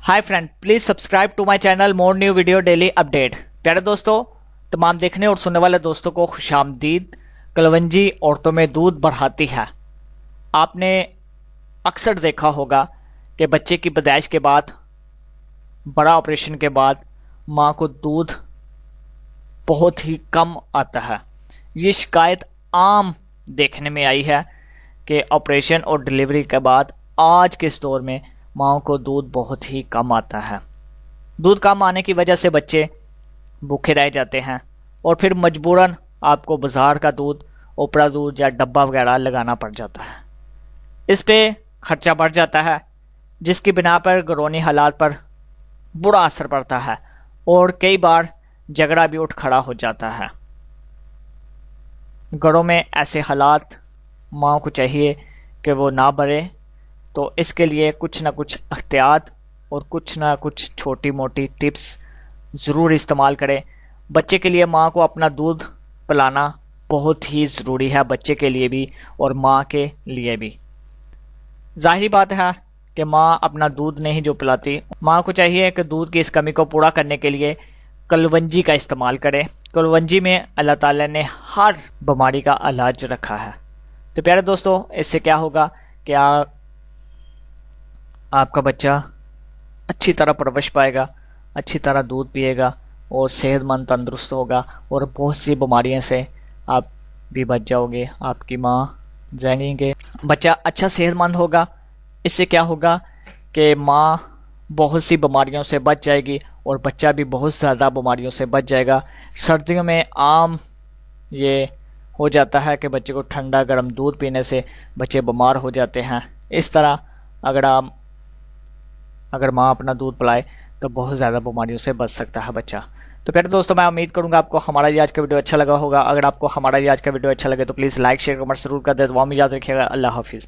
Hi friend, please subscribe to my channel more new video daily update. प्यारे दोस्तों, तमाम देखने और सुनने वाले दोस्तों को खुशामदीद। कलवंजी औरतों में दूध बढ़ाती है। आपने अक्सर देखा होगा कि बच्चे की पैदाइश के बाद, बड़ा ऑपरेशन के बाद माँ को दूध बहुत ही कम आता है। ये शिकायत आम देखने में आई है कि ऑपरेशन और डिलीवरी के बाद आज के इस दौर में माँओं को दूध बहुत ही कम आता है। दूध कम आने की वजह से बच्चे भूखे रह जाते हैं और फिर मजबूरन आपको बाज़ार का दूध, ओपरा दूध या डब्बा वगैरह लगाना पड़ जाता है। इस पे खर्चा बढ़ जाता है, जिसकी बिना पर घरौनी हालात पर बुरा असर पड़ता है और कई बार झगड़ा भी उठ खड़ा हो जाता है। घरों में ऐसे हालात माँ को चाहिए कि वो ना बढ़े, तो इसके लिए कुछ ना कुछ एहतियात और कुछ ना कुछ छोटी मोटी टिप्स ज़रूर इस्तेमाल करें। बच्चे के लिए माँ को अपना दूध पिलाना बहुत ही ज़रूरी है, बच्चे के लिए भी और माँ के लिए भी। जाहिर बात है कि माँ अपना दूध नहीं जो पिलाती, माँ को चाहिए कि दूध की इस कमी को पूरा करने के लिए कलवंजी का इस्तेमाल करें। कलवंजी में अल्लाह ताला ने हर बीमारी का इलाज रखा है। तो प्यारे दोस्तों, इससे क्या होगा कि आपका बच्चा अच्छी तरह परवरिश पाएगा, अच्छी तरह दूध पिएगा और सेहतमंद तंदुरुस्त होगा और बहुत सी बीमारियों से आप भी बच जाओगे, आपकी माँ जानेंगे। बच्चा अच्छा सेहतमंद होगा, इससे क्या होगा कि माँ बहुत सी बीमारियों से बच जाएगी और बच्चा भी बहुत ज़्यादा बीमारियों से बच जाएगा। सर्दियों में आम ये हो जाता है कि बच्चे को ठंडा गर्म दूध पीने से बच्चे बीमार हो जाते हैं। इस तरह अगर माँ अपना दूध पिलाए तो बहुत ज़्यादा बीमारियों से बच सकता है बच्चा। तो प्यारे दोस्तों, मैं उम्मीद करूँगा आपको हमारा ये आज का वीडियो अच्छा लगा होगा। अगर आपको हमारा ये आज का वीडियो अच्छा लगे तो प्लीज़ लाइक शेयर कमेंट जरूर कर दे। दुआ में याद रखिएगा। अल्लाह हाफिज़।